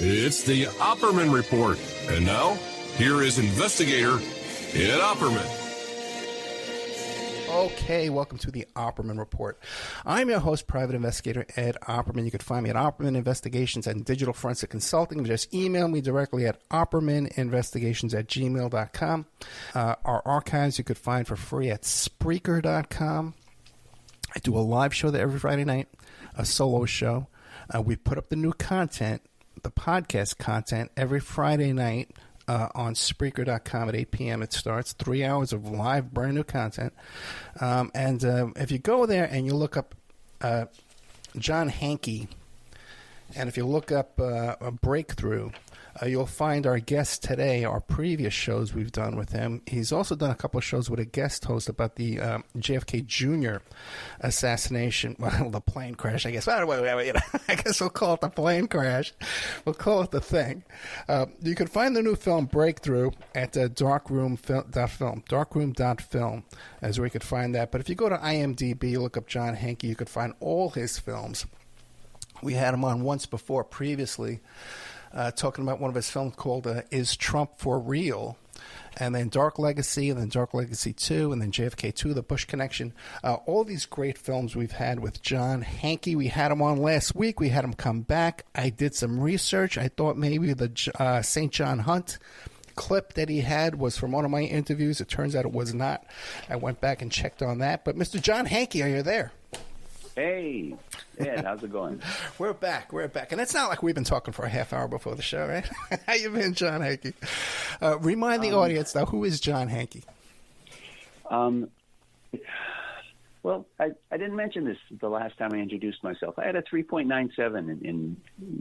It's the Opperman Report. And now, here is investigator Ed Opperman. Okay, welcome to the Opperman Report. I'm your host, Private Investigator Ed Opperman. You can find me at Opperman Investigations and Digital Forensic Consulting. Just email me directly at oppermaninvestigations@gmail.com. Our archives you could find for free at Spreaker.com. I do a live show there every Friday night, a solo show. We put up the new content, the podcast content, every Friday night. On Spreaker.com at 8 p.m. It starts 3 hours of live, brand new content. And if you go there and you look up John Hankey, and if you look up a Breakthrough, you'll find our guest today, our previous shows we've done with him. He's also done a couple of shows with a guest host about the JFK Jr. assassination, well, the plane crash, I guess. I guess we'll call it the plane crash. We'll call it the thing. You can find the new film Breakthrough at darkroom.film. Darkroom.film is where you could find that. But if you go to IMDb, look up John Hankey, you could find all his films. We had him on once before previously. Talking about one of his films called Is Trump for Real? And then Dark Legacy, and then Dark Legacy 2, and then JFK 2, The Bush Connection. All these great films we've had with John Hankey. We had him on last week. We had him come back. I did some research. I thought maybe the St. John Hunt clip that he had was from one of my interviews. It turns out it was not. I went back and checked on that. But Mr. John Hankey, are you there? Hey, Ed, how's it going? We're back. And it's not like we've been talking for a half hour before the show, right? How you been, John Hankey? Remind the audience, though, who is John Hankey? Well, I didn't mention this the last time I introduced myself. I had a 3.97 in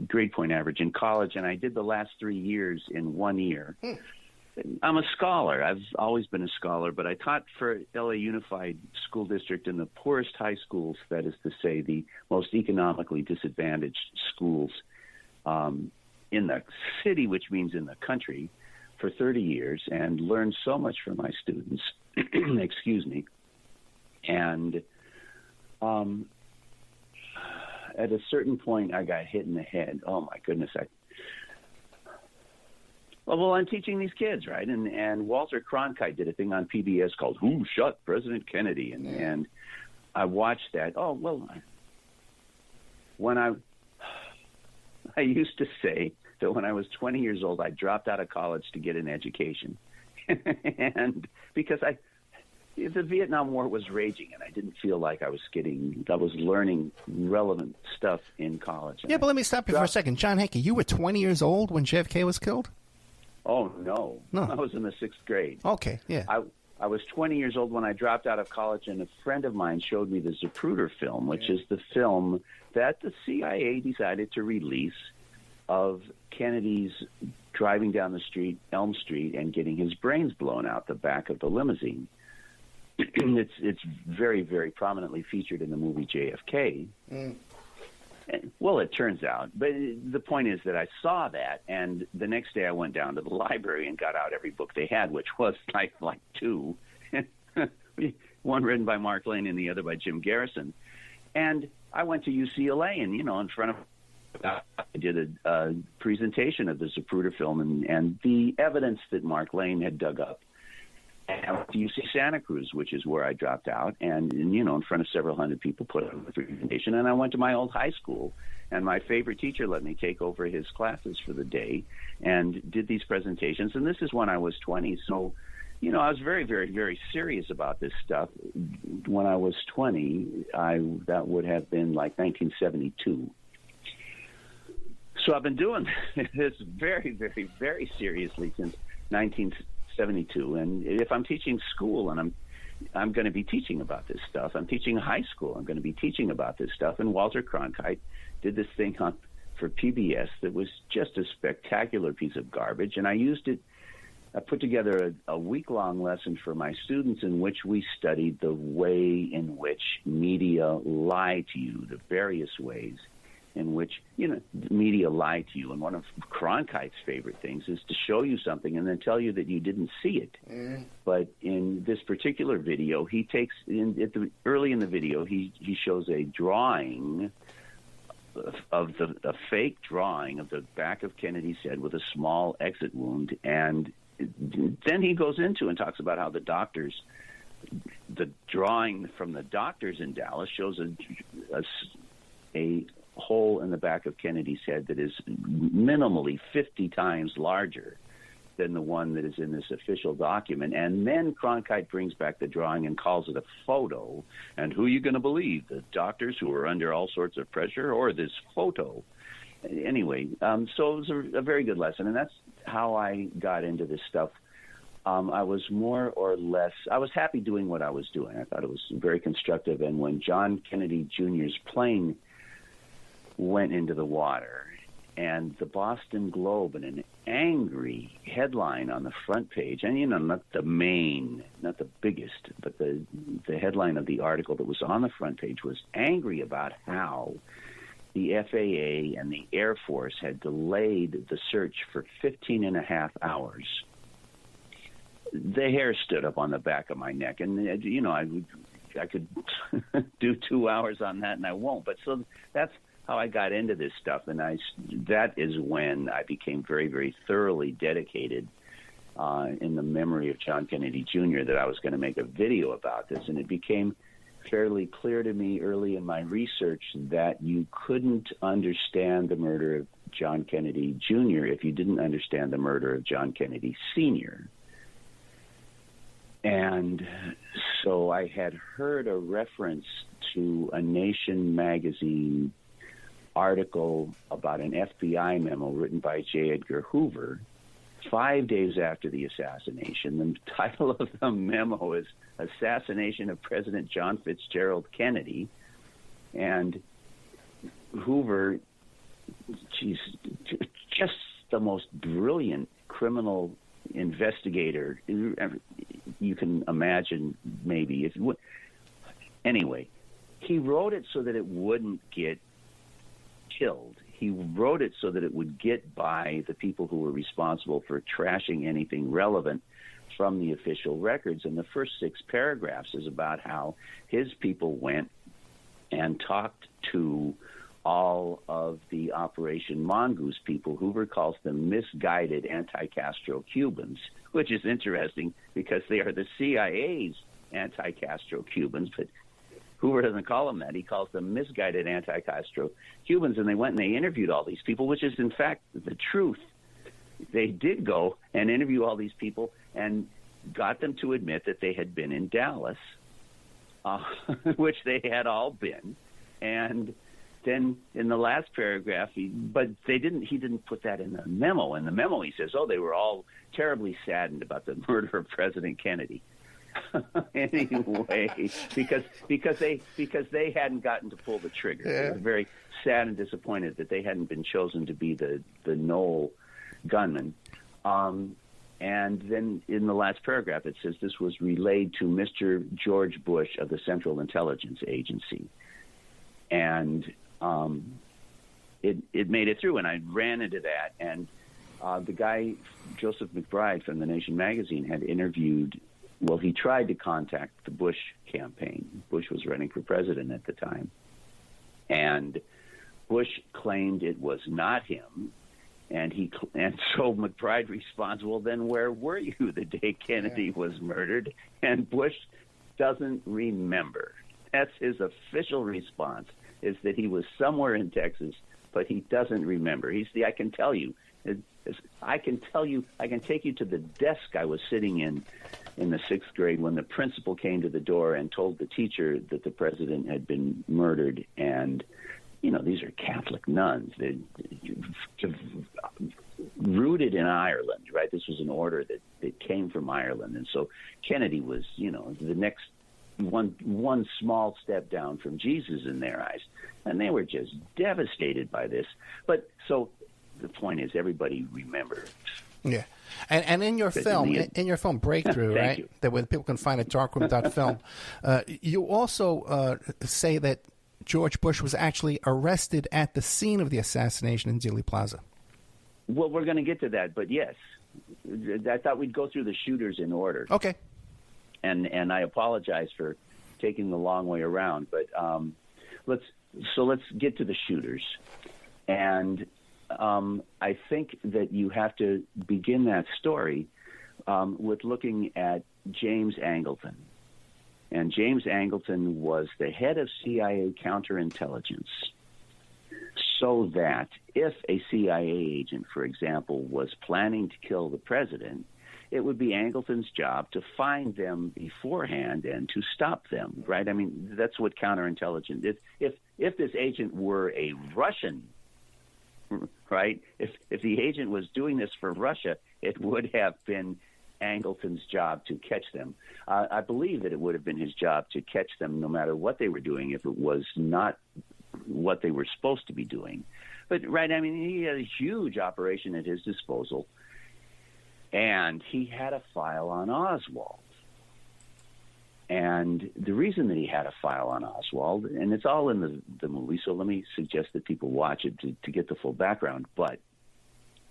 grade point average in college, and I did the last 3 years in 1 year. I'm a scholar. I've always been a scholar, but I taught for LA Unified School District in the poorest high schools, that is to say, the most economically disadvantaged schools in the city, which means in the country, for 30 years, and learned so much from my students. Excuse me. And at a certain point, I got hit in the head. Oh, my goodness. Well, I'm teaching these kids, right? And Walter Cronkite did a thing on PBS called Who Shot President Kennedy? And I watched that. Oh, well, when I used to say that when I was 20 years old, I dropped out of college to get an education. And because the Vietnam War was raging, and I didn't feel like I was learning relevant stuff in college. Yeah, but let me stop you for a second. John Hankey, you were 20 years old when JFK was killed? Oh, no. I was in the 6th grade. Okay, yeah. I was 20 years old when I dropped out of college, and a friend of mine showed me the Zapruder film, which is the film that the CIA decided to release of Kennedy's driving down the street, Elm Street, and getting his brains blown out the back of the limousine. It's very, very prominently featured in the movie JFK. Well, it turns out. But the point is that I saw that, and the next day I went down to the library and got out every book they had, which was like two. One written by Mark Lane and the other by Jim Garrison. And I went to UCLA, and, in front of I did a presentation of the Zapruder film and the evidence that Mark Lane had dug up. And I went to UC Santa Cruz, which is where I dropped out, and in front of several hundred people, put on a presentation. And I went to my old high school, and my favorite teacher let me take over his classes for the day and did these presentations. And this is when I was 20, so I was very, very, very serious about this stuff. When I was 20, that would have been like 1972. So I've been doing this very, very, very seriously since 1972. And if I'm teaching school, and I'm going to be teaching about this stuff. I'm teaching high school. I'm going to be teaching about this stuff. And Walter Cronkite did this thing for PBS that was just a spectacular piece of garbage. And I used it. I put together a week-long lesson for my students in which we studied the way in which media lie to you, the various ways in which, the media lie to you. And one of Cronkite's favorite things is to show you something and then tell you that you didn't see it. But in this particular video, early in the video, he shows a drawing a fake drawing of the back of Kennedy's head with a small exit wound, and then he goes into and talks about how the drawing from the doctors in Dallas shows a hole in the back of Kennedy's head that is minimally 50 times larger than the one that is in this official document. And then Cronkite brings back the drawing and calls it a photo. And who are you going to believe? The doctors who are under all sorts of pressure, or this photo? Anyway, so it was a very good lesson, and that's how I got into this stuff. I was more or less, I was happy doing what I was doing. I thought it was very constructive. And when John Kennedy Jr.'s plane went into the water, and the Boston Globe in an angry headline on the front page, and not the biggest, but the headline of the article that was on the front page was angry about how the FAA and the Air Force had delayed the search for 15 and a half hours. The hair stood up on the back of my neck, and I could do 2 hours on that, and I won't. But so that's how I got into this stuff, and that is when I became very, very thoroughly dedicated in the memory of John Kennedy Jr. that I was going to make a video about this, and it became fairly clear to me early in my research that you couldn't understand the murder of John Kennedy Jr. if you didn't understand the murder of John Kennedy Sr. And so I had heard a reference to a Nation magazine article about an FBI memo written by J. Edgar Hoover 5 days after the assassination. The title of the memo is Assassination of President John Fitzgerald Kennedy. And Hoover, just the most brilliant criminal investigator you can imagine, maybe. If you anyway, he wrote it so that it wouldn't get killed. He wrote it so that it would get by the people who were responsible for trashing anything relevant from the official records. And the first 6 paragraphs is about how his people went and talked to all of the Operation Mongoose people. Hoover calls them misguided anti-Castro Cubans, which is interesting because they are the CIA's anti-Castro Cubans, but Hoover doesn't call them that. He calls them misguided anti-Castro Cubans, and they went and they interviewed all these people, which is, in fact, the truth. They did go and interview all these people and got them to admit that they had been in Dallas, which they had all been. And then in the last paragraph, he didn't put that in the memo. In the memo, he says, they were all terribly saddened about the murder of President Kennedy. Anyway, because they hadn't gotten to pull the trigger. Yeah. They were very sad and disappointed that they hadn't been chosen to be the Knoll gunman. And then in the last paragraph, it says this was relayed to Mr. George Bush of the Central Intelligence Agency. And it made it through, and I ran into that. And the guy, Joseph McBride from the Nation magazine, had interviewed, he tried to contact the Bush campaign. Bush was running for president at the time. And Bush claimed it was not him. And so McBride responds, well, then where were you the day Kennedy was murdered? And Bush doesn't remember. That's his official response, is that he was somewhere in Texas, but he doesn't remember. I can tell you, I can take you to the desk I was sitting in the 6th grade when the principal came to the door and told the teacher that the president had been murdered. And, these are Catholic nuns. They're rooted in Ireland, right? This was an order that came from Ireland. And so Kennedy was, the next one small step down from Jesus in their eyes. And they were just devastated by this. But so the point is, everybody remembers. Yeah. And in your film, Breakthrough, right? You. That where people can find at darkroom.film, you also say that George Bush was actually arrested at the scene of the assassination in Dealey Plaza. Well, we're going to get to that, but yes. I thought we'd go through the shooters in order. Okay. And I apologize for taking the long way around, but So let's get to the shooters. And I think that you have to begin that story with looking at James Angleton. And James Angleton was the head of CIA counterintelligence. So that if a CIA agent, for example, was planning to kill the president, it would be Angleton's job to find them beforehand and to stop them, right? I mean, that's what counterintelligence is. If this agent were a Russian, right, if the agent was doing this for Russia, it would have been Angleton's job to catch them. I believe that it would have been his job to catch them no matter what they were doing if it was not what they were supposed to be doing. But, right, I mean, he had a huge operation at his disposal, and he had a file on Oswald. And the reason that he had a file on Oswald, and it's all in the movie, so let me suggest that people watch it to get the full background, but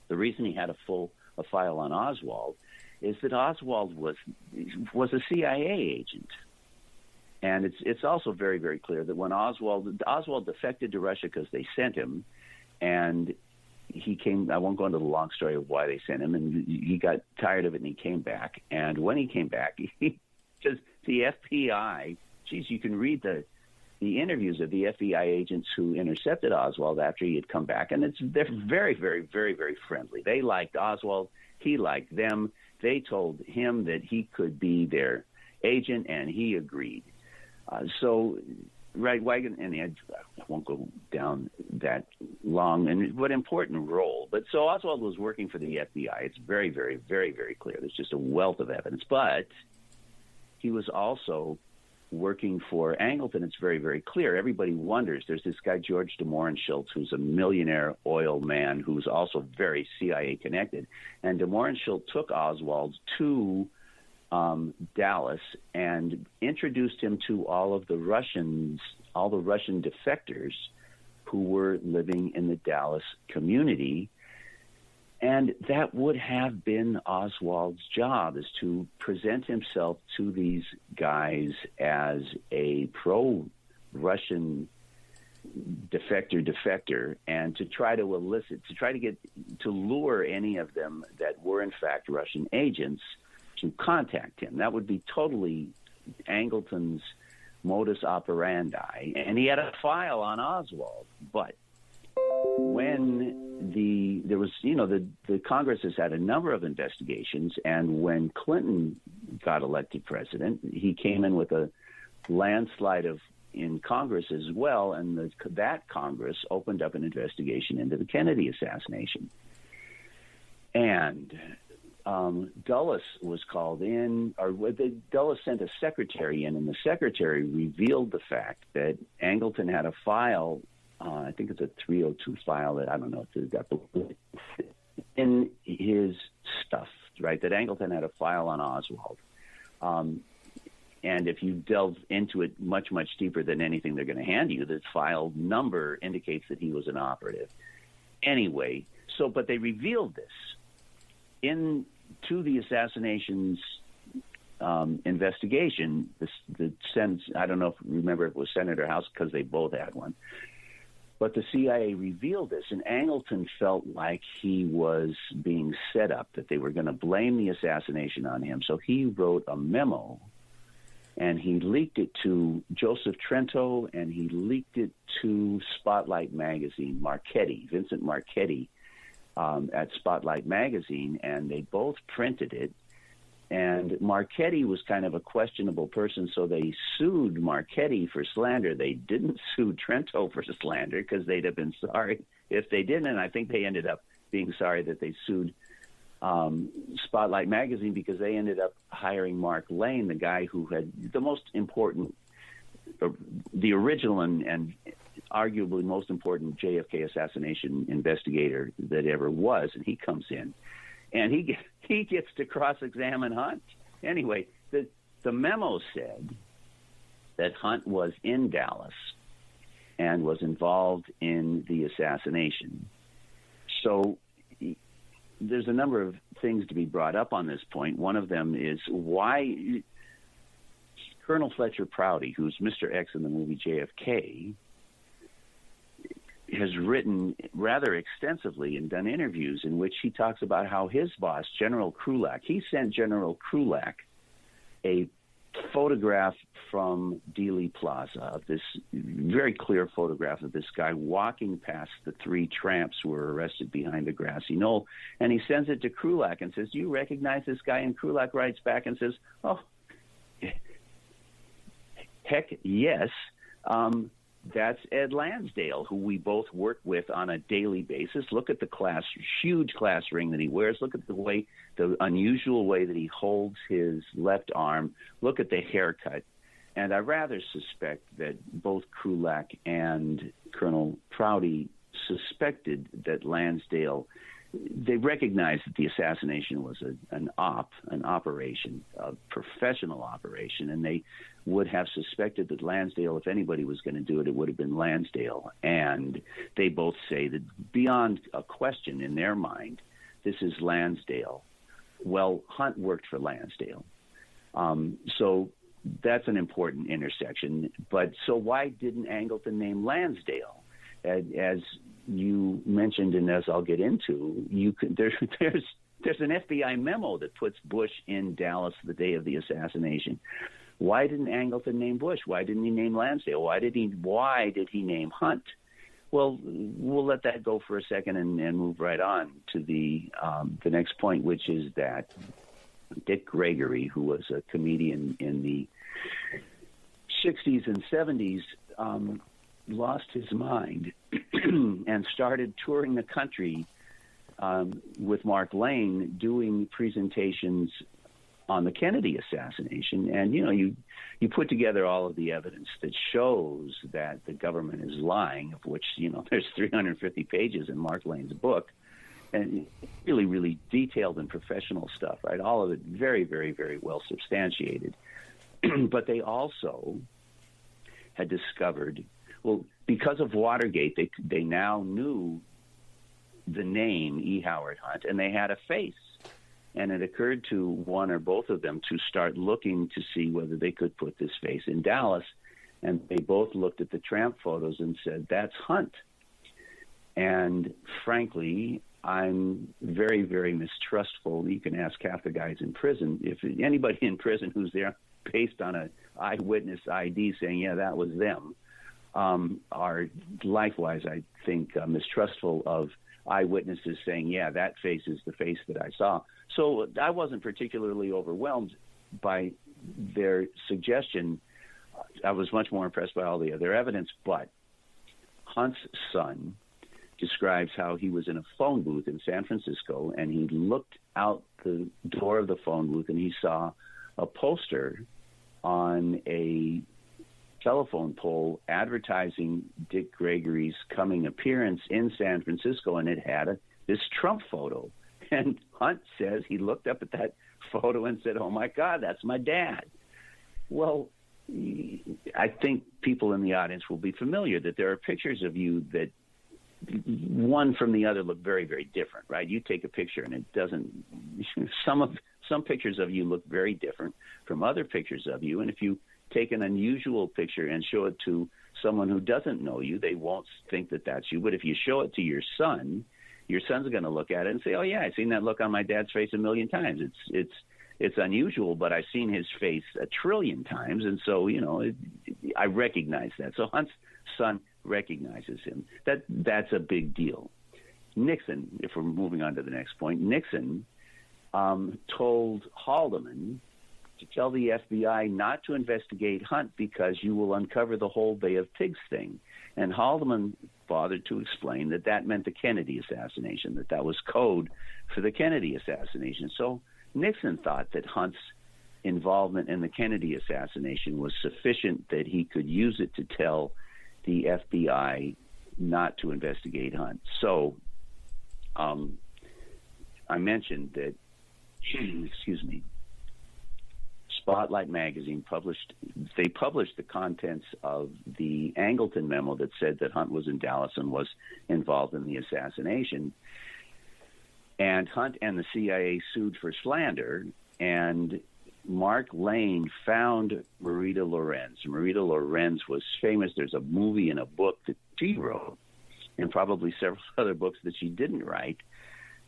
the reason he had a file on Oswald is that Oswald was a CIA agent. And it's also very, very clear that when Oswald defected to Russia because they sent him, and he came. I won't go into the long story of why they sent him, and he got tired of it and he came back. And when he came back, he just the FBI. Geez, you can read the interviews of the FBI agents who intercepted Oswald after he had come back, and they're very, very, very, very friendly. They liked Oswald. He liked them. They told him that he could be their agent, and he agreed. So, right, Wagon, and I won't go down that long and what important role. But so Oswald was working for the FBI. It's very, very, very, very clear. There's just a wealth of evidence. But he was also working for Angleton. It's very, very clear. Everybody wonders. There's this guy, George de Mohrenschildt, who's a millionaire oil man who's also very CIA connected. And de Mohrenschildt took Oswald to Dallas and introduced him to all the Russian defectors who were living in the Dallas community. And that would have been Oswald's job, is to present himself to these guys as a pro-Russian defector, and to try to lure any of them that were in fact Russian agents to contact him. That would be totally Angleton's modus operandi. And he had a file on Oswald. But when the Congress has had a number of investigations, and when Clinton got elected president, he came in with a landslide in Congress as well, and that Congress opened up an investigation into the Kennedy assassination. And Dulles was called in, Dulles sent a secretary in, and the secretary revealed the fact that Angleton had a file, I think it's a 302 file that I don't know if it's got in his stuff, right? That Angleton had a file on Oswald. And if you delve into it much, much deeper than anything they're going to hand you, the file number indicates that he was an operative. Anyway, but they revealed this to the assassination's investigation. The Senate, I don't know if remember if it was Senate or House because they both had one. But the CIA revealed this, and Angleton felt like he was being set up, that they were going to blame the assassination on him. So he wrote a memo, and he leaked it to Joseph Trento, and he leaked it to Spotlight Magazine, Vincent Marchetti, at Spotlight Magazine, and they both printed it. And Marchetti was kind of a questionable person, so they sued Marchetti for slander. They didn't sue Trento for slander because they'd have been sorry if they didn't, and I think they ended up being sorry that they sued Spotlight Magazine because they ended up hiring Mark Lane, the guy who had the most important, the original and arguably most important JFK assassination investigator that ever was, and he comes in. And he gets to cross-examine Hunt. Anyway, the memo said that Hunt was in Dallas and was involved in the assassination. So there's a number of things to be brought up on this point. One of them is why Colonel Fletcher Prouty, who's Mr. X in the movie JFK, has written rather extensively and done interviews in which he talks about how his boss, General Krulak, he sent General Krulak a photograph from Dealey Plaza, of this very clear photograph of this guy walking past the three tramps who were arrested behind the grassy knoll. And he sends it to Krulak and says, "Do you recognize this guy?" And Krulak writes back and says, "Oh, heck yes. That's Ed Lansdale, who we both work with on a daily basis. Look at the huge class ring that he wears. Look at the unusual way that he holds his left arm. Look at the haircut." And I rather suspect that both Krulak and Colonel Prouty suspected that Lansdale, they recognized that the assassination was an operation, a professional operation, and they would have suspected that Lansdale, if anybody was going to do it, it would have been Lansdale. And they both say that beyond a question in their mind, this is Lansdale. Well, Hunt worked for Lansdale. So that's an important intersection. But so why didn't Angleton name Lansdale? As you mentioned, and as I'll get into, there's an FBI memo that puts Bush in Dallas the day of the assassination. Why didn't Angleton name Bush? Why didn't he name Lansdale? Why did he name Hunt? Well, we'll let that go for a second and move right on to the next point, which is that Dick Gregory, who was a comedian in the 60s and 70s, lost his mind and started touring the country with Mark Lane, doing presentations on the Kennedy assassination. And, you put together all of the evidence that shows that the government is lying, of which, there's 350 pages in Mark Lane's book, and really, really detailed and professional stuff, right? All of it very, very, very well substantiated. But they also had discovered, well, because of Watergate, they now knew the name E. Howard Hunt, and they had a face. And it occurred to one or both of them to start looking to see whether they could put this face in Dallas. And they both looked at the tramp photos and said, "That's Hunt." And frankly, I'm very, very mistrustful. You can ask half the guys in prison. If anybody in prison who's there based on an eyewitness ID saying, "Yeah, that was them," are likewise, I think, mistrustful of eyewitnesses saying, "Yeah, that face is the face that I saw." So I wasn't particularly overwhelmed by their suggestion. I was much more impressed by all the other evidence. But Hunt's son describes how he was in a phone booth in San Francisco, and he looked out the door of the phone booth, and he saw a poster on a telephone pole advertising Dick Gregory's coming appearance in San Francisco, and it had this Trump photo. And Hunt says he looked up at that photo and said, "Oh, my God, that's my dad." Well, I think people in the audience will be familiar that there are pictures of you that one from the other look very, very different, right? You take a picture and it doesn't – some pictures of you look very different from other pictures of you. And if you take an unusual picture and show it to someone who doesn't know you, they won't think that that's you. But if you show it to your son's going to look at it and say, "Oh, yeah, I've seen that look on my dad's face a million times. It's unusual, but I've seen his face a trillion times, and so, I recognize that." So Hunt's son recognizes him. That's a big deal. Nixon, if we're moving on to the next point, Nixon told Haldeman to tell the FBI not to investigate Hunt because you will uncover the whole Bay of Pigs thing. And Haldeman bothered to explain that meant the Kennedy assassination, that was code for the Kennedy assassination. So Nixon thought that Hunt's involvement in the Kennedy assassination was sufficient that he could use it to tell the FBI not to investigate Hunt. So I mentioned that, Spotlight magazine published the contents of the Angleton memo that said that Hunt was in Dallas and was involved in the assassination. And Hunt and the CIA sued for slander, and Mark Lane found Marita Lorenz. Marita Lorenz was famous. There's a movie and a book that she wrote and probably several other books that she didn't write,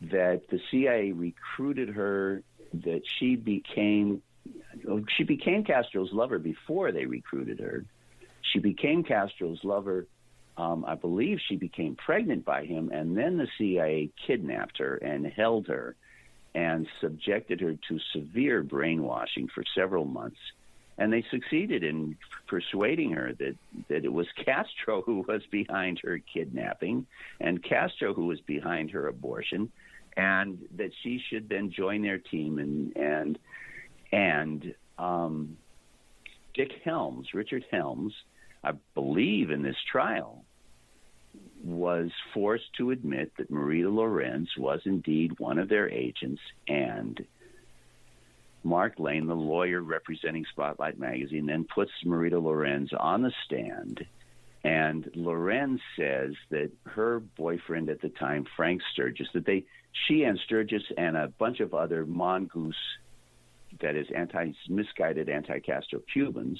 that the CIA recruited her, that she became Castro's lover before they recruited her. She became Castro's lover. I believe she became pregnant by him, and then the CIA kidnapped her and held her and subjected her to severe brainwashing for several months. And they succeeded in persuading her that it was Castro who was behind her kidnapping and Castro who was behind her abortion, and that she should then join their team. And Richard Helms, I believe in this trial, was forced to admit that Marita Lorenz was indeed one of their agents, and Mark Lane, the lawyer representing Spotlight Magazine, then puts Marita Lorenz on the stand, and Lorenz says that her boyfriend at the time, Frank Sturgis, she and Sturgis and a bunch of other mongoose, that is misguided anti-Castro Cubans,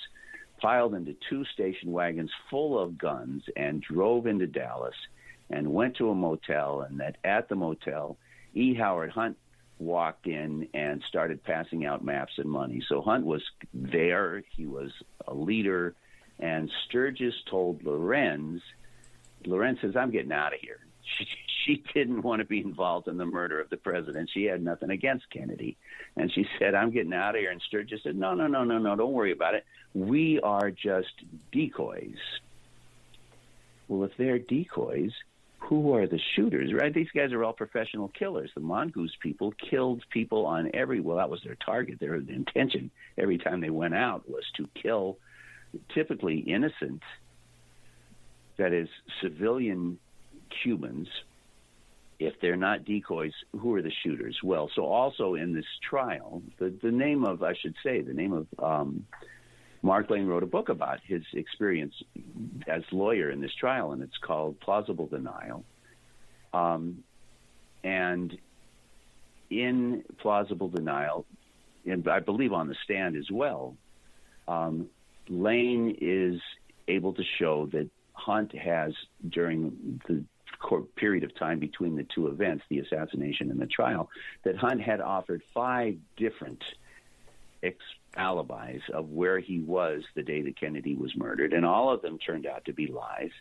piled into 2 station wagons full of guns and drove into Dallas and went to a motel, and that at the motel, E. Howard Hunt walked in and started passing out maps and money. So Hunt was there. He was a leader. And Sturgis told Lorenz says, I'm getting out of here. She didn't want to be involved in the murder of the president. She had nothing against Kennedy. And she said, I'm getting out of here. And Sturgis said, no, don't worry about it. We are just decoys. Well, if they're decoys, who are the shooters, right? These guys are all professional killers. The mongoose people killed people on that was their target. Their intention every time they went out was to kill typically innocent, that is, civilian Cubans. If they're not decoys, who are the shooters? Well, so also in this trial, the name of Mark Lane wrote a book about his experience as lawyer in this trial, and it's called Plausible Denial. And in Plausible Denial, and I believe on the stand as well, Lane is able to show that Hunt has, during the period of time between the two events, the assassination and the trial, that Hunt had offered 5 different alibis of where he was the day that Kennedy was murdered, and all of them turned out to be lies.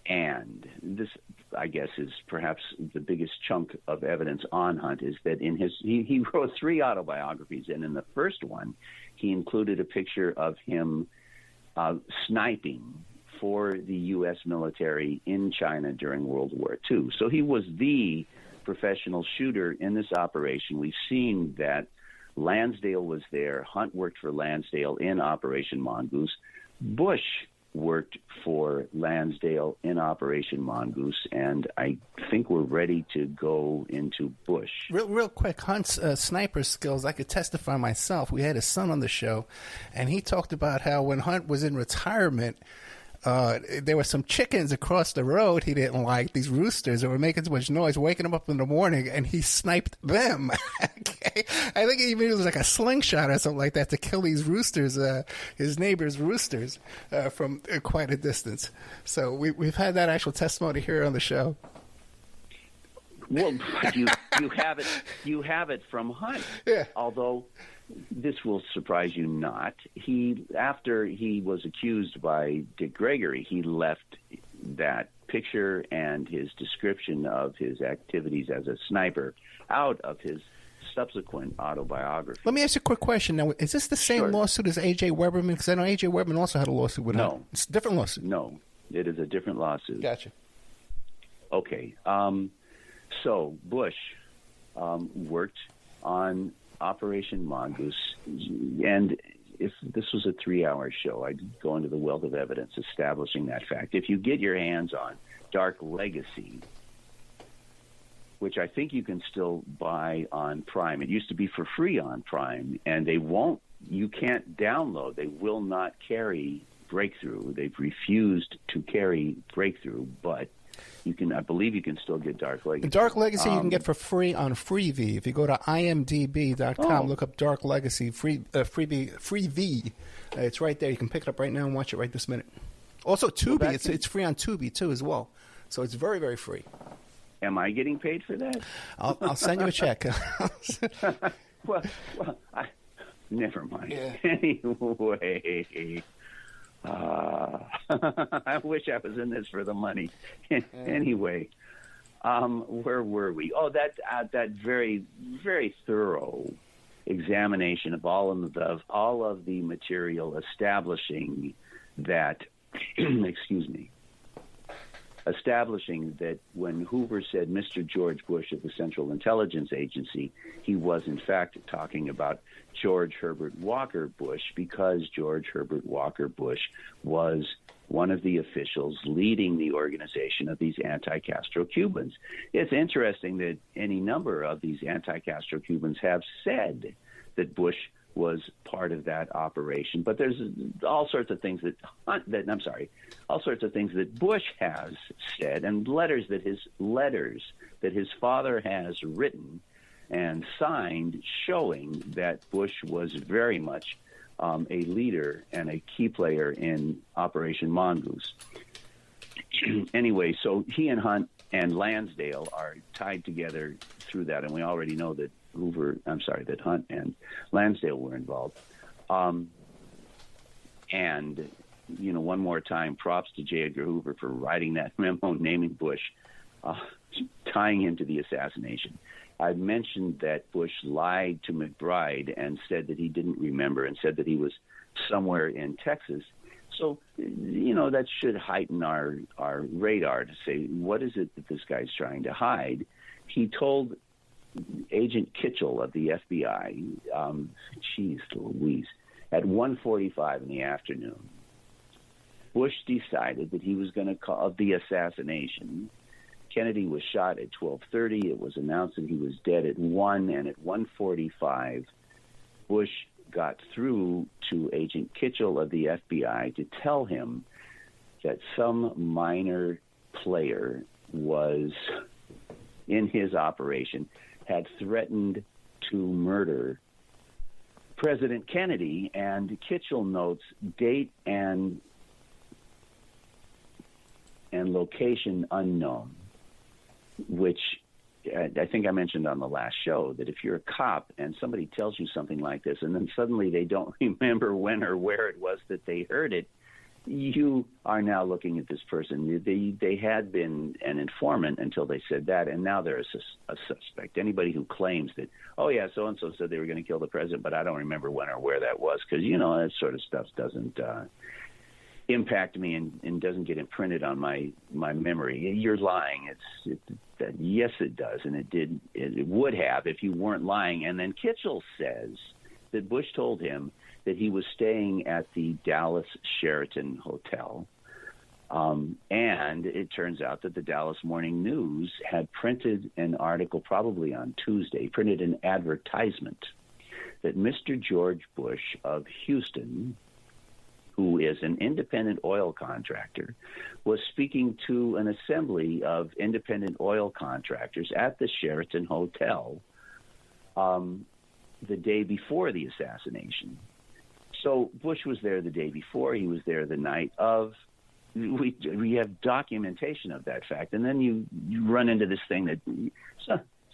And this, I guess, is perhaps the biggest chunk of evidence on Hunt, is that he wrote 3 autobiographies, and in the first one, he included a picture of him sniping for the U.S. military in China during World War II. So he was the professional shooter in this operation. We've seen that Lansdale was there. Hunt worked for Lansdale in Operation Mongoose. Bush worked for Lansdale in Operation Mongoose, and I think we're ready to go into Bush. Real quick, Hunt's sniper skills, I could testify myself. We had his son on the show, and he talked about how when Hunt was in retirement, there were some chickens across the road he didn't like, these roosters that were making so much noise, waking him up in the morning, and he sniped them. Okay? I think even it was like a slingshot or something like that to kill these roosters, his neighbor's roosters, from quite a distance. So we've had that actual testimony here on the show. Well, you have it from Hunt. Yeah. Although this will surprise you not. After he was accused by Dick Gregory, he left that picture and his description of his activities as a sniper out of his subsequent autobiography. Let me ask you a quick question. Now, is this the same lawsuit as A.J. Weberman? Because I know A.J. Weberman also had a lawsuit with him. No. It's a different lawsuit. No, it is a different lawsuit. Gotcha. Okay. So Bush worked on Operation Mongoose, and if this was a 3-hour show, I'd go into the wealth of evidence establishing that fact. If you get your hands on Dark Legacy, which I think you can still buy on Prime. It used to be for free on Prime, and you can't download. They will not carry Breakthrough. They've refused to carry Breakthrough, but I believe you can still get Dark Legacy. Dark Legacy you can get for free on Freevee. If you go to imdb.com, look up Dark Legacy, Freevee. It's right there. You can pick it up right now and watch it right this minute. Also, Tubi. Well, It's free on Tubi too as well. So it's very, very free. Am I getting paid for that? I'll send you a check. well, never mind. Yeah. Anyway, I wish I was in this for the money. Anyway, where were we? Oh, that very, very thorough examination of all of the material establishing that, establishing that when Hoover said Mr. George Bush of the Central Intelligence Agency, he was in fact talking about George Herbert Walker Bush, because George Herbert Walker Bush was one of the officials leading the organization of these anti-Castro Cubans. It's interesting that any number of these anti-Castro Cubans have said that Bush was part of that operation, but there's all sorts of things that Bush has said, and letters that his father has written and signed, showing that Bush was very much a leader and a key player in Operation Mongoose. Anyway, so he and Hunt and Lansdale are tied together through that, and we already know that that Hunt and Lansdale were involved. And, one more time, props to J. Edgar Hoover for writing that memo naming Bush, tying him to the assassination. I mentioned that Bush lied to McBride and said that he didn't remember, and said that he was somewhere in Texas. So, that should heighten our radar to say, what is it that this guy's trying to hide? He told Agent Kitchell of the FBI, geez Louise, at 1:45 in the afternoon, Bush decided that he was going to call the assassination. Kennedy was shot at 12:30. It was announced that he was dead at 1, and at 1:45, Bush got through to Agent Kitchell of the FBI to tell him that some minor player was in his operation, had threatened to murder President Kennedy, and Kitchell notes date and location unknown, which I think I mentioned on the last show, that if you're a cop and somebody tells you something like this and then suddenly they don't remember when or where it was that they heard it, you are now looking at this person. They had been an informant until they said that, and now they're a suspect. Anybody who claims that, oh, yeah, so-and-so said they were going to kill the president, but I don't remember when or where that was, because, that sort of stuff doesn't impact me and doesn't get imprinted on my memory. You're lying. Yes, it does, and it would have if you weren't lying. And then Kitchell says that Bush told him that he was staying at the Dallas Sheraton Hotel. And it turns out that the Dallas Morning News had printed an article, probably on Tuesday, printed an advertisement that Mr. George Bush of Houston, who is an independent oil contractor, was speaking to an assembly of independent oil contractors at the Sheraton Hotel the day before the assassination. So Bush was there the day before. He was there the night of. We have documentation of that fact. And then you run into this thing that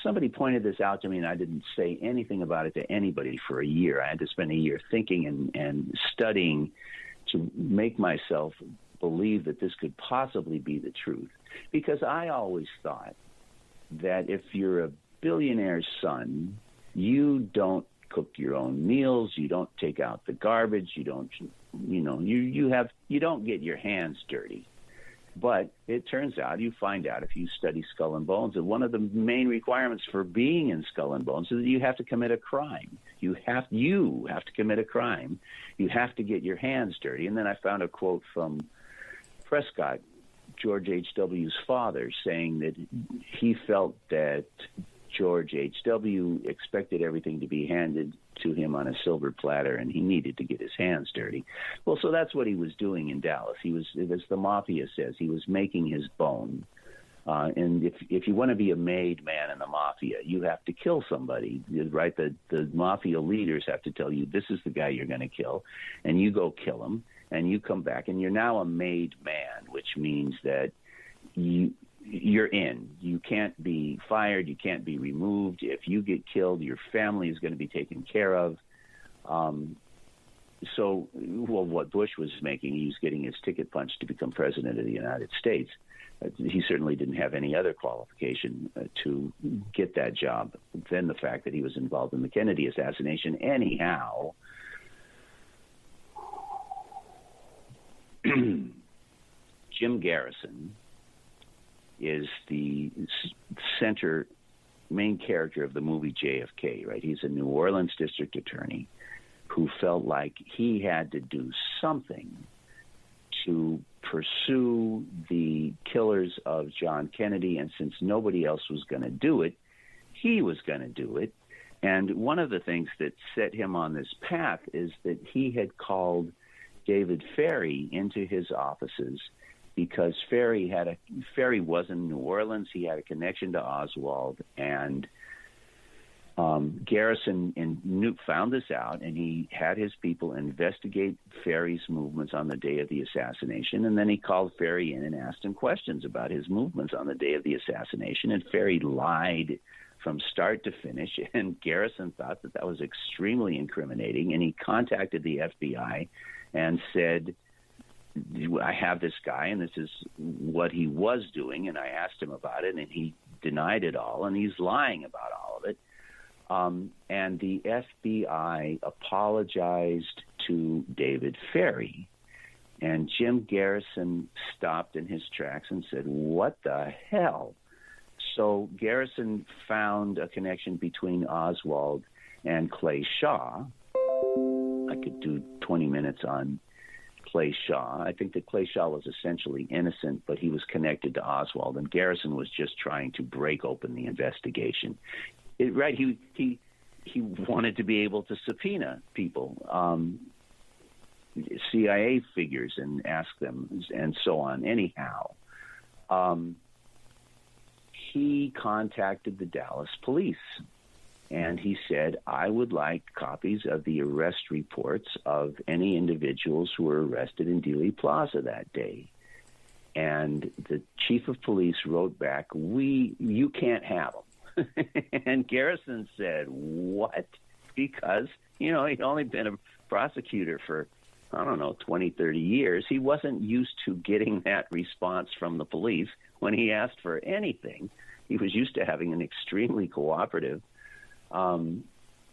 somebody pointed this out to me, and I didn't say anything about it to anybody for a year. I had to spend a year thinking and studying to make myself believe that this could possibly be the truth. Because I always thought that if you're a billionaire's son, you don't cook your own meals, you don't take out the garbage, you don't get your hands dirty. But it turns out, you find out if you study Skull and Bones, that one of the main requirements for being in Skull and Bones is that you have to commit a crime. You have to commit a crime. You have to get your hands dirty. And then I found a quote from Prescott, George H.W.'s father, saying that he felt that George H.W. expected everything to be handed to him on a silver platter, and he needed to get his hands dirty. Well, so that's what he was doing in Dallas. He was, as the mafia says, he was making his bone. And if you want to be a made man in the mafia, you have to kill somebody, right? The mafia leaders have to tell you, this is the guy you're going to kill, and you go kill him. and you come back, and you're now a made man, which means that you're in. You can't be fired. You can't be removed. If you get killed, your family is going to be taken care of. So, what Bush was making, he was getting his ticket punched to become president of the United States. He certainly didn't have any other qualification to get that job than the fact that he was involved in the Kennedy assassination. Anyhow, Jim Garrison is the main character of the movie JFK, right? He's a New Orleans district attorney who felt like he had to do something to pursue the killers of John Kennedy, and since nobody else was going to do it, he was going to do it. And one of the things that set him on this path is that he had called David Ferry into his offices because Ferry was in New Orleans. He had a connection to Oswald, and Garrison found this out, and he had his people investigate Ferry's movements on the day of the assassination, and then he called Ferry in and asked him questions about his movements on the day of the assassination, and Ferry lied from start to finish, and Garrison thought that that was extremely incriminating, and he contacted the FBI and said, I have this guy, and this is what he was doing, and I asked him about it, and he denied it all, and he's lying about all of it. And the FBI apologized to David Ferry, and Jim Garrison stopped in his tracks and said, what the hell? So Garrison found a connection between Oswald and Clay Shaw. I could do 20 minutes on Clay Shaw. I think that Clay Shaw was essentially innocent, but he was connected to Oswald, and Garrison was just trying to break open the investigation. Right, he wanted to be able to subpoena people, CIA figures, and ask them, and so on. Anyhow, he contacted the Dallas police, and he said, I would like copies of the arrest reports of any individuals who were arrested in Dealey Plaza that day. And the chief of police wrote back, you can't have them. And Garrison said, what? Because, he'd only been a prosecutor for, 20, 30 years. He wasn't used to getting that response from the police when he asked for anything. He was used to having an extremely cooperative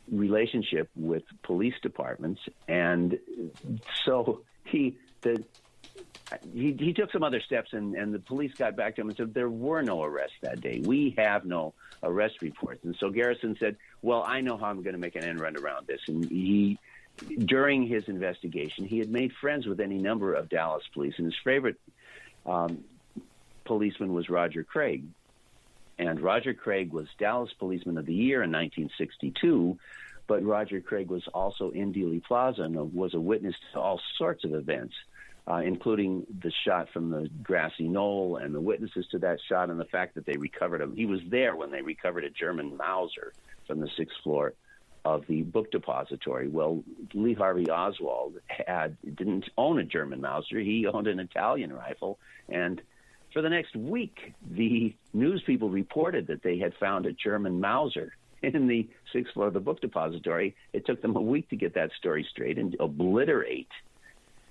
relationship with police departments. And so he took some other steps, and the police got back to him and said, there were no arrests that day. We have no arrest reports. And so Garrison said, well, I know how I'm going to make an end run around this. And during his investigation, he had made friends with any number of Dallas police, and his favorite policeman was Roger Craig. And Roger Craig was Dallas Policeman of the Year in 1962, but Roger Craig was also in Dealey Plaza and was a witness to all sorts of events, including the shot from the grassy knoll and the witnesses to that shot and the fact that they recovered him. He was there when they recovered a German Mauser from the 6th floor of the book depository. Well, Lee Harvey Oswald didn't own a German Mauser. He owned an Italian rifle. And for the next week, the news people reported that they had found a German Mauser in the 6th floor of the book depository. It took them a week to get that story straight and obliterate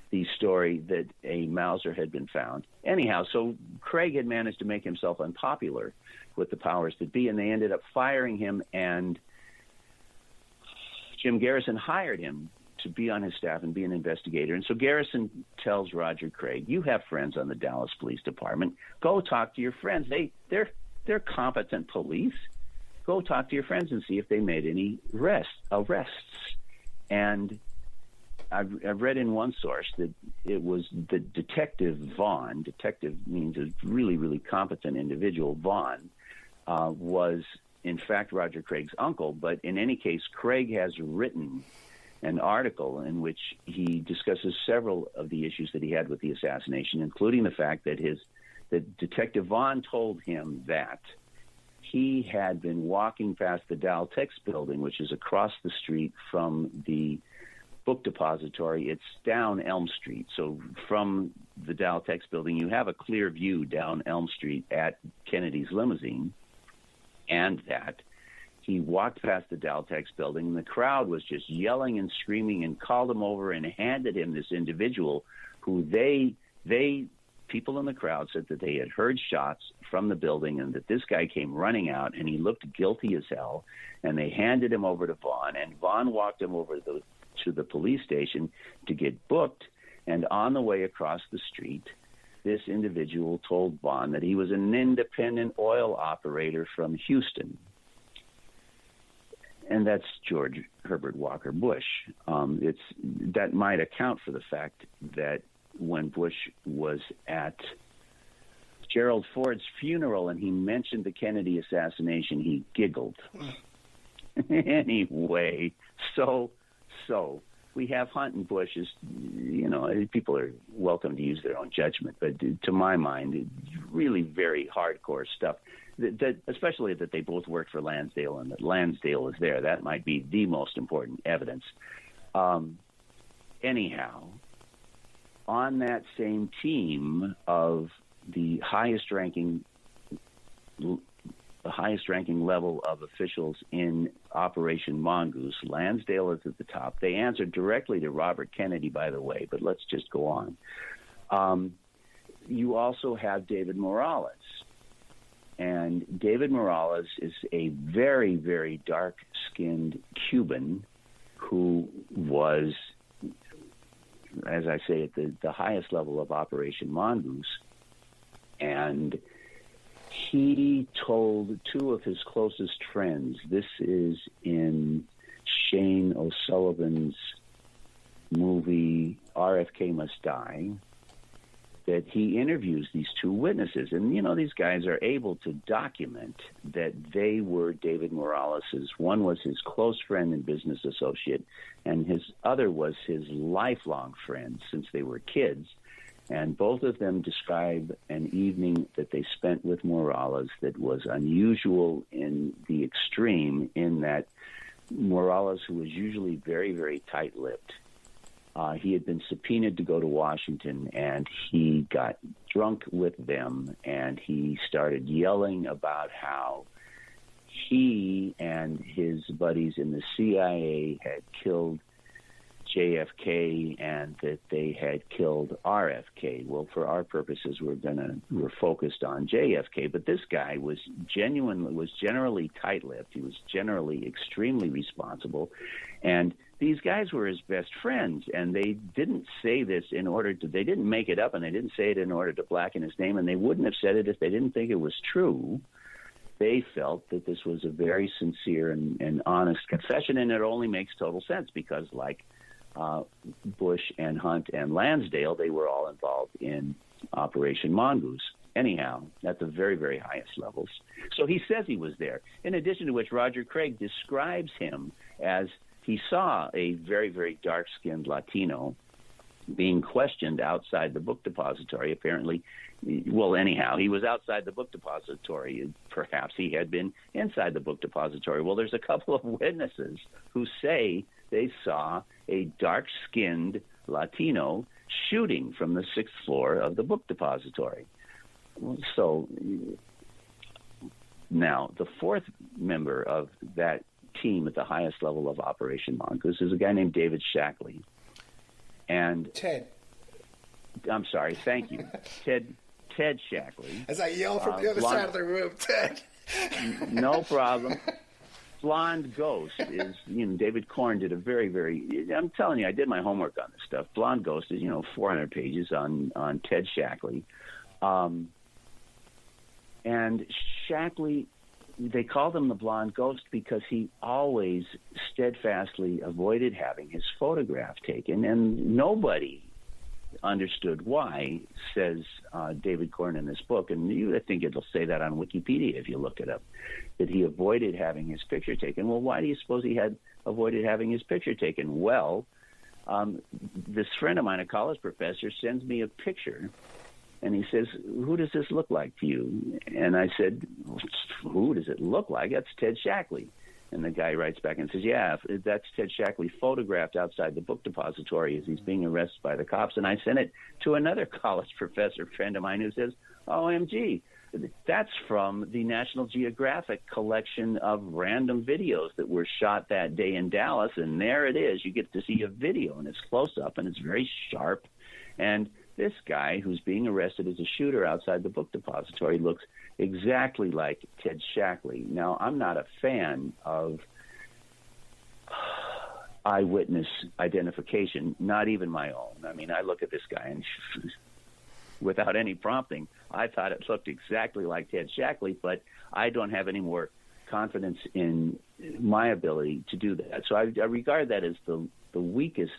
the story that a Mauser had been found. Anyhow, so Craig had managed to make himself unpopular with the powers that be, and they ended up firing him, and Jim Garrison hired him to be on his staff and be an investigator. And so Garrison tells Roger Craig, you have friends on the Dallas Police Department. Go talk to your friends. They're competent police. Go talk to your friends and see if they made any arrests. And I've read in one source that it was the Detective Vaughn. Detective means a really, really competent individual. Vaughn was, in fact, Roger Craig's uncle. But in any case, Craig has written an article in which he discusses several of the issues that he had with the assassination, including the fact that that Detective Vaughn told him that he had been walking past the Daltex building, which is across the street from the book depository. It's down Elm Street. So from the Daltex building, you have a clear view down Elm Street at Kennedy's limousine. And that he walked past the Daltex building, and the crowd was just yelling and screaming, and called him over and handed him this individual who people in the crowd said that they had heard shots from the building, and that this guy came running out, and he looked guilty as hell. And they handed him over to Vaughn, and Vaughn walked him over to the police station to get booked. And on the way across the street, this individual told Vaughn that he was an independent oil operator from Houston. And that's George Herbert Walker Bush. That might account for the fact that when Bush was at Gerald Ford's funeral and he mentioned the Kennedy assassination, he giggled. Anyway, so we have Hunt and Bush as, people are welcome to use their own judgment, but to my mind, it's really very hardcore stuff. That especially that they both worked for Lansdale and that Lansdale is there. That might be the most important evidence. Anyhow, on that same team of the highest ranking level of officials in Operation Mongoose, Lansdale is at the top. They answered directly to Robert Kennedy, by the way, but let's just go on. You also have David Morales. And David Morales is a very, very dark-skinned Cuban who was, as I say, at the highest level of Operation Mongoose. And he told two of his closest friends, this is in Shane O'Sullivan's movie RFK Must Die, that he interviews these two witnesses. And, these guys are able to document that they were David Morales's. One was his close friend and business associate, and his other was his lifelong friend since they were kids. And both of them describe an evening that they spent with Morales that was unusual in the extreme, in that Morales, who was usually very, very tight-lipped, he had been subpoenaed to go to Washington, and he got drunk with them, and he started yelling about how he and his buddies in the CIA had killed JFK and that they had killed RFK. Well, for our purposes, we're focused on JFK, but this guy was generally tight-lipped. He was generally extremely responsible, and these guys were his best friends, and they didn't say this they didn't make it up, and they didn't say it in order to blacken his name, and they wouldn't have said it if they didn't think it was true. They felt that this was a very sincere and honest confession, and it only makes total sense because, like Bush and Hunt and Lansdale, they were all involved in Operation Mongoose. Anyhow, at the very, very highest levels. So he says he was there. In addition to which, Roger Craig describes him as he saw a very, very dark-skinned Latino being questioned outside the book depository. Apparently, well, anyhow, he was outside the book depository. Perhaps he had been inside the book depository. Well, there's a couple of witnesses who say they saw a dark-skinned Latino shooting from the 6th floor of the book depository. So now the fourth member of that team at the highest level of Operation Mongoose is a guy named David Shackley. And Ted. I'm sorry, thank you. Ted Shackley. As I yell from the other side of the room, Ted. No problem. Blonde Ghost is, David Korn did a very, very, I'm telling you, I did my homework on this stuff. Blonde Ghost is, 400 pages on Ted Shackley. And Shackley, they called him the Blonde Ghost because he always steadfastly avoided having his photograph taken, and nobody understood why, says David Korn in this book, and I think it'll say that on Wikipedia if you look it up, that he avoided having his picture taken. Well, why do you suppose he had avoided having his picture taken? Well, this friend of mine, a college professor, sends me a picture, and he says, who does this look like to you? And I said, who does it look like? That's Ted Shackley. And the guy writes back and says, yeah, that's Ted Shackley photographed outside the book depository as he's being arrested by the cops. And I sent it to another college professor friend of mine who says, OMG, that's from the National Geographic collection of random videos that were shot that day in Dallas. And there it is. You get to see a video, and it's close up, and it's very sharp. And this guy who's being arrested as a shooter outside the book depository looks exactly like Ted Shackley. Now, I'm not a fan of eyewitness identification, not even my own. I mean, I look at this guy and without any prompting, I thought it looked exactly like Ted Shackley, but I don't have any more confidence in my ability to do that. So I regard that as the weakest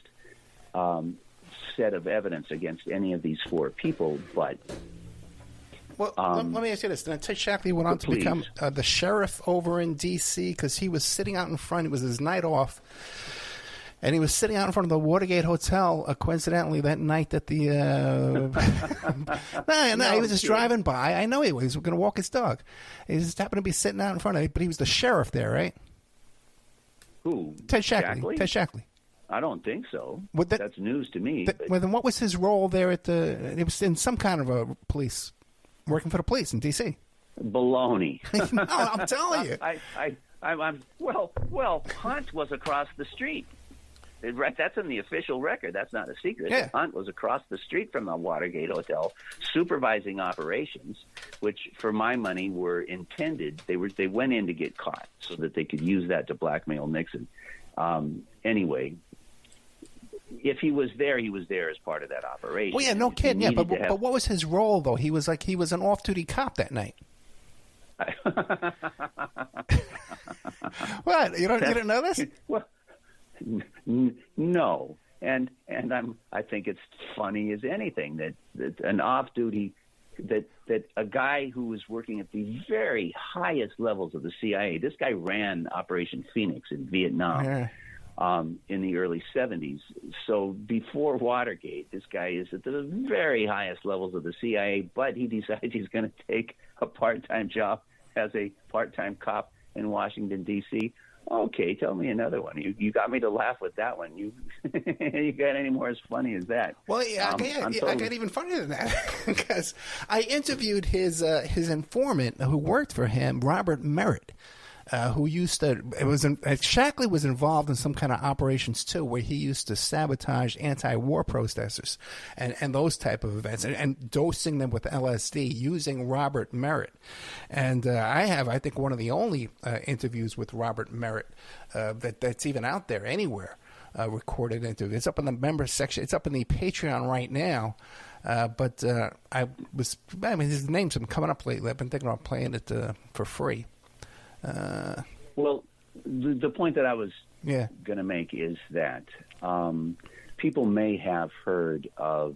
set of evidence against any of these four people, but... Well, let me ask you this. Ted Shackley went on to become the sheriff over in D.C. because he was sitting out in front. It was his night off, and he was sitting out in front of the Watergate Hotel, coincidentally, that night that the... No, he was just driving by. I know he was going to walk his dog. He just happened to be sitting out in front of it, but he was the sheriff there, right? Who? Ted Shackley. Ted Shackley. I don't think so. That's news to me. Well, then what was his role there at the... It was in some kind of a police... Working for the police in D.C. Baloney. No, I'm telling you. Well, Hunt was across the street. That's in the official record. That's not a secret. Yeah. Hunt was across the street from the Watergate Hotel, supervising operations, which, for my money, were intended. They went in to get caught so that they could use that to blackmail Nixon. Anyway. If he was there as part of that operation. Well, yeah, no kidding. Yeah, but what was his role though? He was an off-duty cop that night. What? You didn't know this? Well, no, and I think it's funny as anything that an off-duty that a guy who was working at the very highest levels of the CIA. This guy ran Operation Phoenix in Vietnam. Yeah. In the early 70s. So before Watergate, this guy is at the very highest levels of the CIA, but he decides he's going to take a part-time job as a part-time cop in Washington, D.C. Okay, tell me another one. You got me to laugh with that one. You got any more as funny as that? Well, yeah, I got even funnier than that because I interviewed his informant who worked for him, Robert Merritt. Who used to? Shackley was involved in some kind of operations too, where he used to sabotage anti-war protesters and those type of events, and dosing them with LSD using Robert Merritt. And I think, one of the only interviews with Robert Merritt that's even out there anywhere. Recorded interview. It's up in the members section. It's up in the Patreon right now. But his name's been coming up lately. I've been thinking about playing it for free. Well, the point that I was going to make is that people may have heard of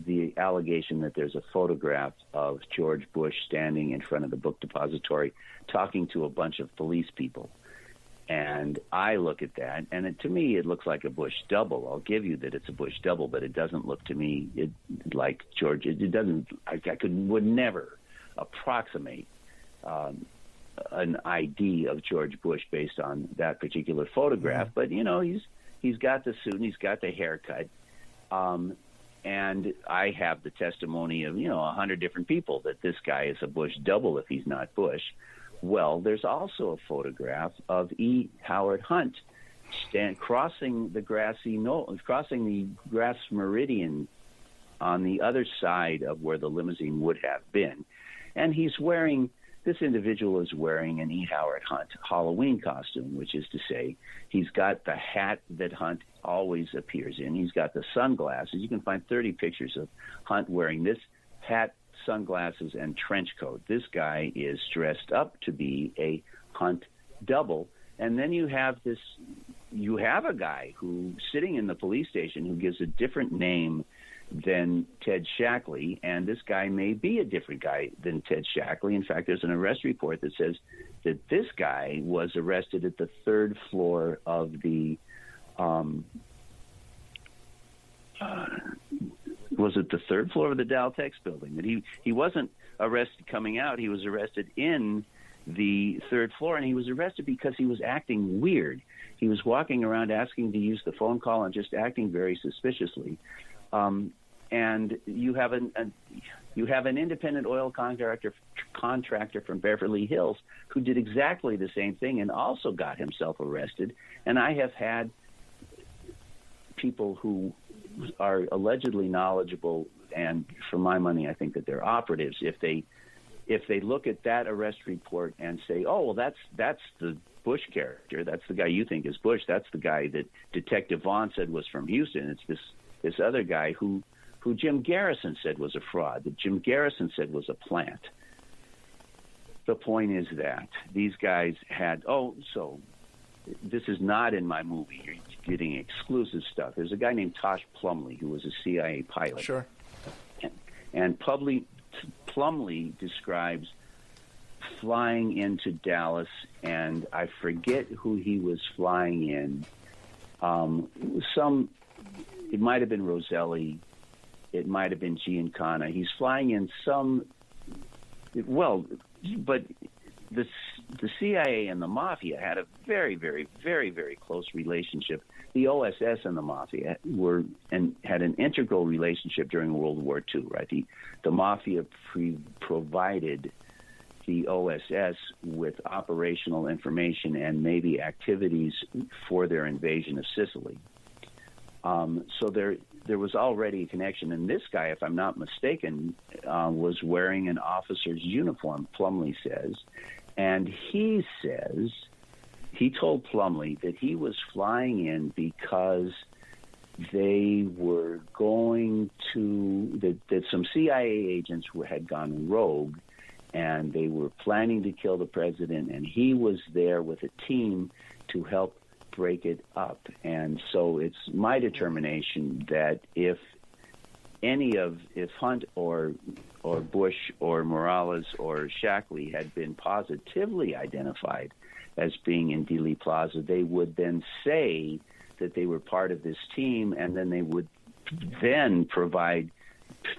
the allegation that there's a photograph of George Bush standing in front of the book depository talking to a bunch of police people. And I look at that, and to me, it looks like a Bush double. I'll give you that it's a Bush double, but it doesn't look to me like George. It doesn't. Would never approximate an ID of George Bush based on that particular photograph. But he's got the suit and he's got the haircut, and I have the testimony of 100 different people that this guy is a Bush double if he's not Bush. Well, there's also a photograph of E. Howard Hunt crossing the grass meridian on the other side of where the limousine would have been, and this individual is wearing an E. Howard Hunt Halloween costume, which is to say he's got the hat that Hunt always appears in. He's got the sunglasses. You can find 30 pictures of Hunt wearing this hat, sunglasses, and trench coat. This guy is dressed up to be a Hunt double. And then you have a guy who sitting in the police station who gives a different name than Ted Shackley, and this guy may be a different guy than Ted Shackley. In fact, there's an arrest report that says that this guy was arrested at the third floor of the was it the third floor of the Daltex building? That he wasn't arrested coming out. He was arrested in the third floor, and he was arrested because he was acting weird. He was walking around asking to use the phone call and just acting very suspiciously. And you have an independent oil contractor from Beverly Hills who did exactly the same thing and also got himself arrested. And I have had people who are allegedly knowledgeable, and for my money, I think that they're operatives. If they look at that arrest report and say, "Oh, well, that's the Bush character. That's the guy you think is Bush. That's the guy that Detective Vaughn said was from Houston. It's this other guy who Jim Garrison said was a fraud, that Jim Garrison said was a plant." The point is that these guys had, so this is not in my movie. You're getting exclusive stuff. There's a guy named Tosh Plumley who was a CIA pilot. Sure. And Plumley describes flying into Dallas, and I forget who he was flying in. It might have been Roselli. It might have been Giancana. He's flying in but the CIA and the Mafia had a very, very, very, very close relationship. The OSS and the Mafia had an integral relationship during World War II, right? The Mafia provided the OSS with operational information and maybe activities for their invasion of Sicily. So there was already a connection. And this guy, if I'm not mistaken, was wearing an officer's uniform, Plumley says. And he told Plumley that he was flying in because they were going to, that some CIA agents had gone rogue, and they were planning to kill the president, and he was there with a team to help break it up. And so it's my determination that if Hunt or Bush or Morales or Shackley had been positively identified as being in Dealey Plaza, they would then say that they were part of this team, and then they would then provide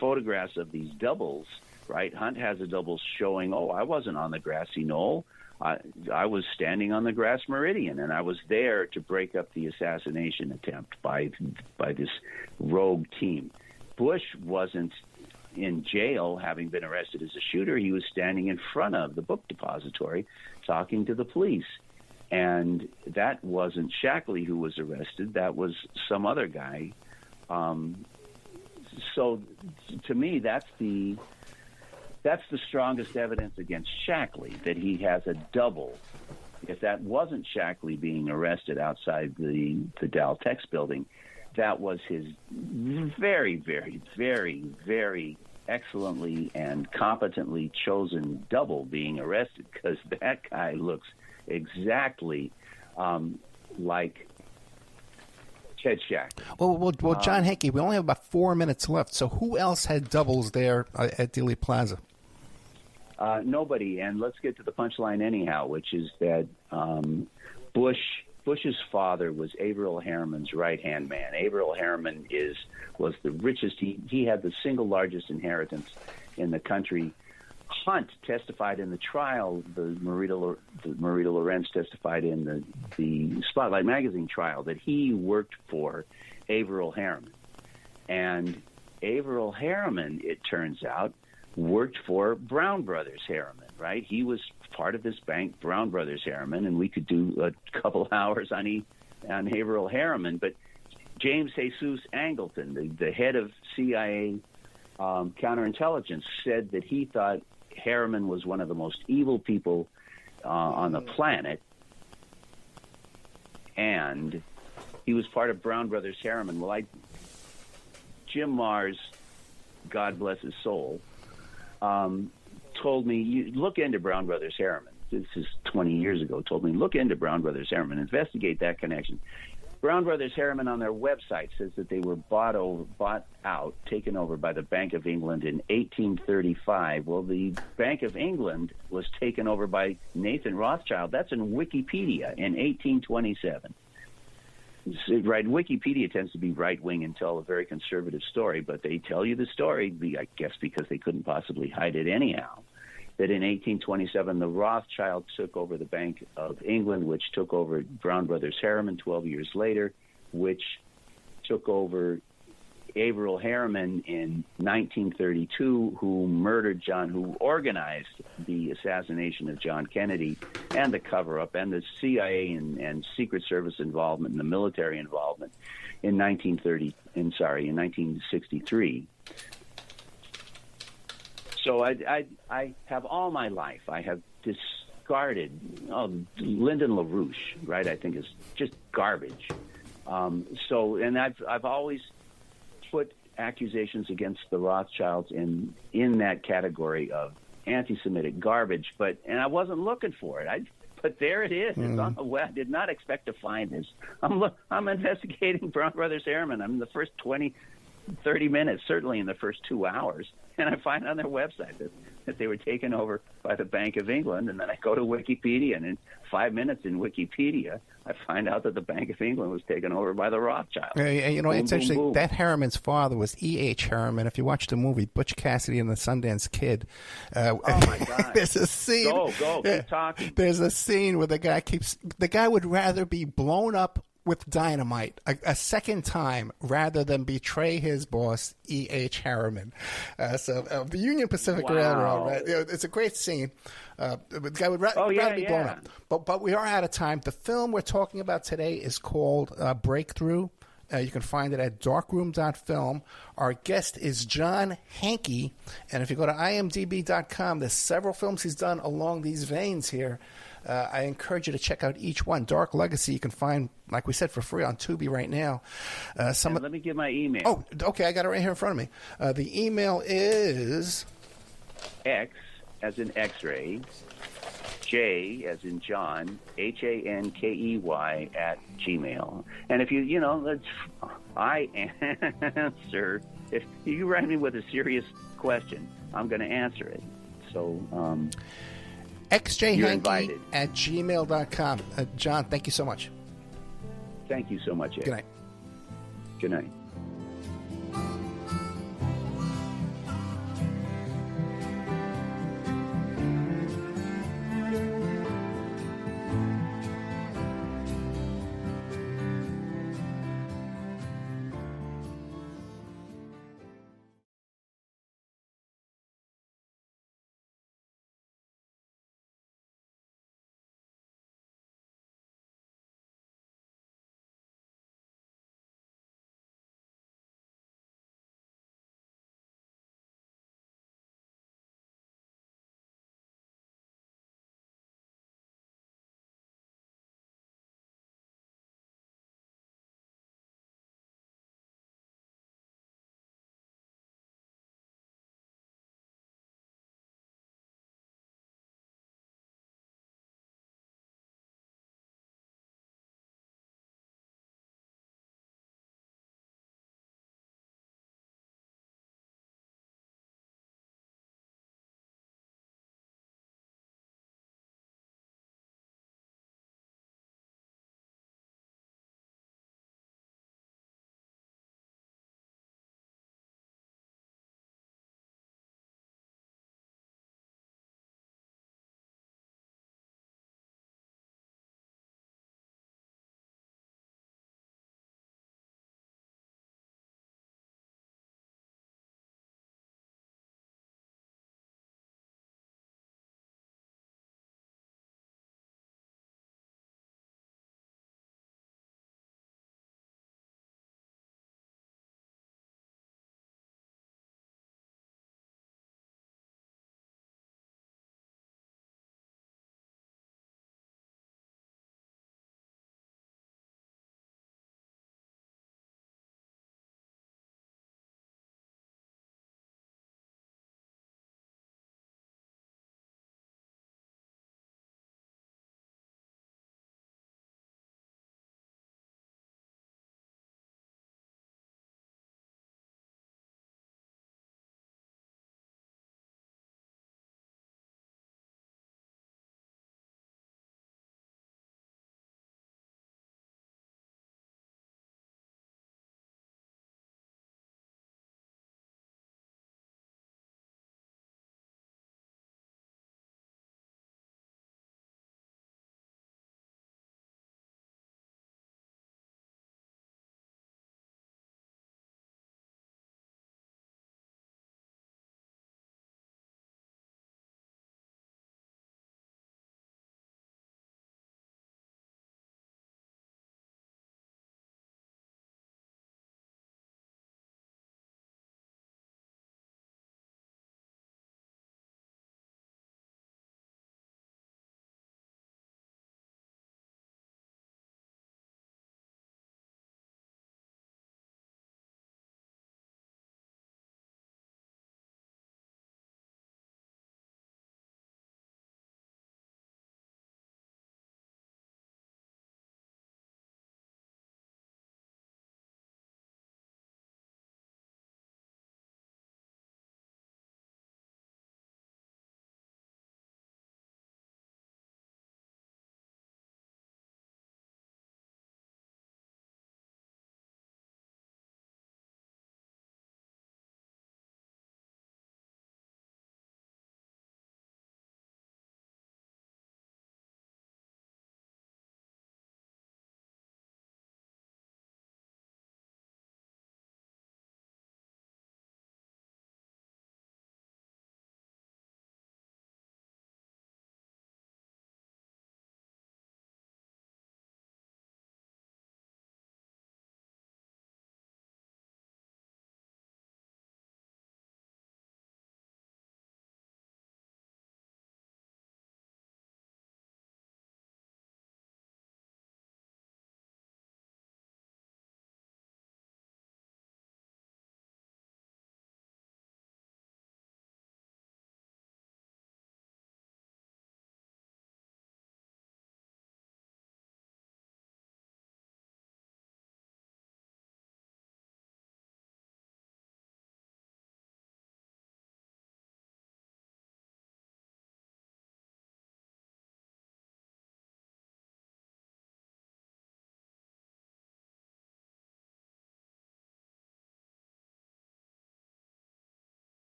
photographs of these doubles, right? Hunt has a double showing, I wasn't on the grassy knoll. I was standing on the grass meridian, and I was there to break up the assassination attempt by this rogue team. Bush wasn't in jail, having been arrested as a shooter. He was standing in front of the book depository talking to the police. And that wasn't Shackley who was arrested. That was some other guy. So to me, that's the strongest evidence against Shackley, that he has a double. If that wasn't Shackley being arrested outside the Daltex building, that was his very, very, very, very excellently and competently chosen double being arrested, because that guy looks exactly like Ted Shackley. Well, John Hankey, we only have about 4 minutes left. So who else had doubles there at Dealey Plaza? Nobody. And let's get to the punchline anyhow, which is that Bush's father was Averell Harriman's right-hand man. Averell Harriman was the richest. He had the single largest inheritance in the country. Hunt testified in the trial. Marita Lorenz testified in the Spotlight magazine trial that he worked for Averell Harriman. And Averell Harriman, it turns out, worked for Brown Brothers Harriman, right? He was part of this bank, Brown Brothers Harriman, and we could do a couple hours on Averell Harriman. But James Jesus Angleton, the head of CIA counterintelligence, said that he thought Harriman was one of the most evil people on the planet, and he was part of Brown Brothers Harriman. Well, Jim Mars, God bless his soul, told me, you look into Brown Brothers Harriman. This is 20 years ago. Told me, look into Brown Brothers Harriman, investigate that connection. Brown Brothers Harriman on their website says that they were bought out, taken over by the Bank of England in 1835. Well, the Bank of England was taken over by Nathan Rothschild. That's in Wikipedia in 1827. Right, Wikipedia tends to be right-wing and tell a very conservative story, but they tell you the story, I guess, because they couldn't possibly hide it anyhow. that in 1827 the Rothschilds took over the Bank of England, which took over Brown Brothers Harriman 12 years later, which took over Averill Harriman in 1932, who organized the assassination of John Kennedy and the cover-up and the CIA and Secret Service involvement and the military involvement in 1963. So I have all my life, I have discarded Lyndon LaRouche, right? I think is just garbage. And I've always put accusations against the Rothschilds in that category of anti-Semitic garbage, and I wasn't looking for it. But there it is. It's on the web. I did not expect to find this. I'm investigating Brown Brothers Harriman. I'm in the first 20, 30 minutes, certainly in the first 2 hours, and I find on their website that they were taken over by the Bank of England, and then I go to Wikipedia, and in 5 minutes in Wikipedia, I find out that the Bank of England was taken over by the Rothschilds. You know, boom, it's interesting. boom, boom. That Harriman's father was E.H. Harriman. If you watch the movie Butch Cassidy and the Sundance Kid, oh my God! There's a scene. Go, keep talking. There's a scene where the guy would rather be blown up with dynamite a second time rather than betray his boss, E.H. Harriman. The Union Pacific Railroad, right? You know, it's a great scene. The guy would rather be blown up. But we are out of time. The film we're talking about today is called Breakthrough. You can find it at darkroom.film. Our guest is John Hankey. And if you go to imdb.com, there's several films he's done along these veins here. I encourage you to check out each one. Dark Legacy you can find, like we said, for free on Tubi right now. Let me give my email. Oh, okay. I got it right here in front of me. The email is... X as in X-ray, J as in John, Hankey @gmail. And if I answer. If you write me with a serious question, I'm going to answer it. So... xjhanky @gmail.com. John, thank you so much. Thank you so much, Ed. Good night. Good night.